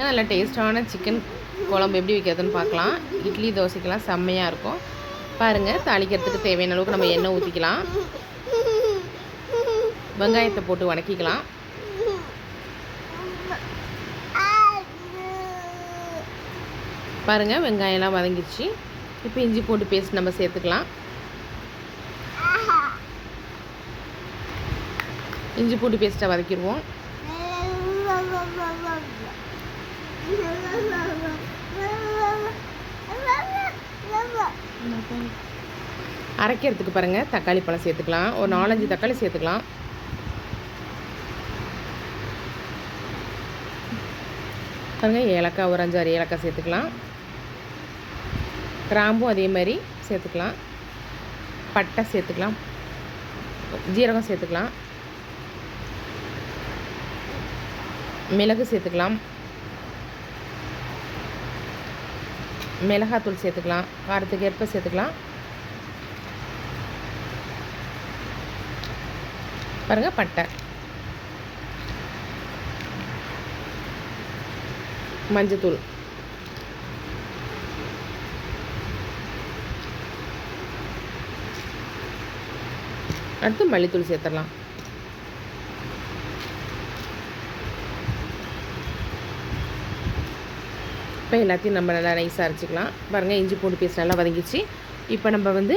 நல்ல டேஸ்ட்டான சிக்கன் குழம்பு எப்படி வைக்கிறதுன்னு பார்க்கலாம். இட்லி தோசைக்கெல்லாம் செம்மையாக இருக்கும். பாருங்கள், தாளிக்கிறதுக்கு தேவையான அளவுக்கு நம்ம எண்ணெய் ஊற்றிக்கலாம். வெங்காயத்தை போட்டு வதக்கிக்கலாம். பாருங்கள், வெங்காயம்லாம் வதங்கிடுச்சு. இப்போ இஞ்சி பூண்டு பேஸ்ட் நம்ம சேர்த்துக்கலாம். இஞ்சி பூண்டு பேஸ்ட்டை வதக்கிடுவோம். அரைக்கிறதுக்கு பாருங்கள், தக்காளி பழம் சேர்த்துக்கலாம். ஒரு 4-5 தக்காளி சேர்த்துக்கலாம். பாருங்கள், ஏலக்காய் ஒரு 5-6 ஏலக்காய் சேர்த்துக்கலாம். கிராம்பும் அதே மாதிரி சேர்த்துக்கலாம். பட்டை சேர்த்துக்கலாம். ஜீரகம் சேர்த்துக்கலாம். மிளகு சேர்த்துக்கலாம். மிளகாத்தூள் சேர்த்துக்கலாம். காரத்துக்கு ஏற்ப சேர்த்துக்கலாம். பாருங்கள், பட்டை, மஞ்சத்தூள், அடுத்து மல்லித்தூள் சேர்த்துடலாம். இப்போ எல்லாத்தையும் நம்ம நல்லா நைஸாக அரைச்சிக்கலாம். பாருங்கள், இஞ்சி பூண்டு பேஸ்ட் நல்லா வதங்கிச்சு. இப்போ நம்ம வந்து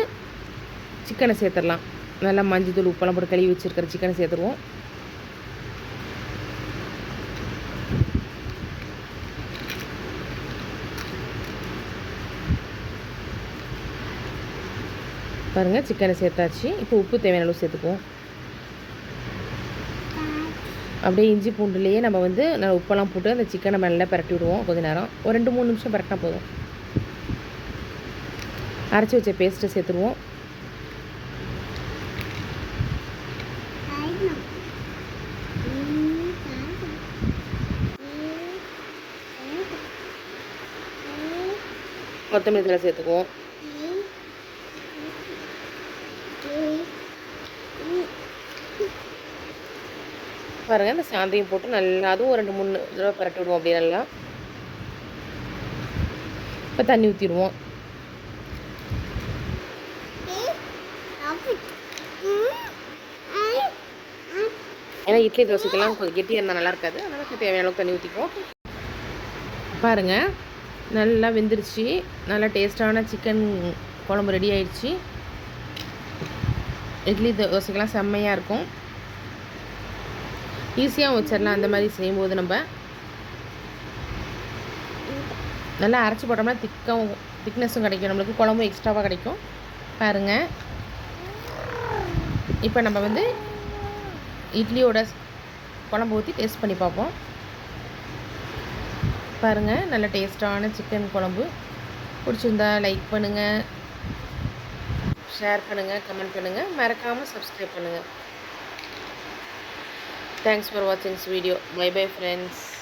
சிக்கனை சேர்த்துடலாம். நல்லா மஞ்சள் உப்பெல்லாம் போட்டு கழுவி வச்சுருக்கிற சிக்கனை சேர்த்துருவோம். பாருங்கள், சிக்கனை சேர்த்தாச்சு. இப்போ உப்பு தேவையான அளவு சேர்த்துக்குவோம். அப்படியே இஞ்சி பூண்டுலேயே நம்ம வந்து நல்லா உப்பெல்லாம் போட்டு அந்த சிக்கனை நல்லா பரட்டி விடுவோம். கொஞ்சம் நேரம், ஒரு 2-3 நிமிஷம் பரட்டினா போதும். அரைச்சி வச்ச பேஸ்ட்டை சேர்த்துருவோம். கொத்தமல்லி தழை சேர்த்துக்குவோம். பாருங்கள், இந்த சாந்தையும் போட்டு நல்லா அதுவும் ஒரு 2-3 தடவை பரட்டி விடுவோம். அப்படியே நல்லா. இப்போ தண்ணி ஊற்றிடுவோம். ஏன்னா இட்லி தோசைக்கெல்லாம் கொஞ்சம் கெட்டியாக இருந்தால் நல்லா இருக்காது. அதனால் தேவையான அளவுக்கு தண்ணி ஊற்றிக்குவோம். பாருங்கள், நல்லா வெந்துருச்சு. நல்லா டேஸ்ட்டான சிக்கன் குழம்பு ரெடி ஆயிடுச்சு. இட்லி தோசைக்கெல்லாம் செம்மையாக இருக்கும். ஈஸியாக வச்சிடலாம். அந்த மாதிரி செய்யும்போது நம்ம நல்லா அரைச்சி போட்டோம்னா திக்னஸும் கிடைக்கும், நம்மளுக்கு குழம்பும் எக்ஸ்ட்ராவாக கிடைக்கும். பாருங்கள், இப்போ நம்ம வந்து இட்லியோட குழம்பு ஊற்றி டேஸ்ட் பண்ணி பார்ப்போம். பாருங்கள், நல்ல டேஸ்ட்டான சிக்கன் குழம்பு. பிடிச்சிருந்தா லைக் பண்ணுங்கள், ஷேர் பண்ணுங்கள், கமெண்ட் பண்ணுங்கள், மறக்காமல் சப்ஸ்கிரைப் பண்ணுங்கள். Thanks for watching this video. Bye bye friends.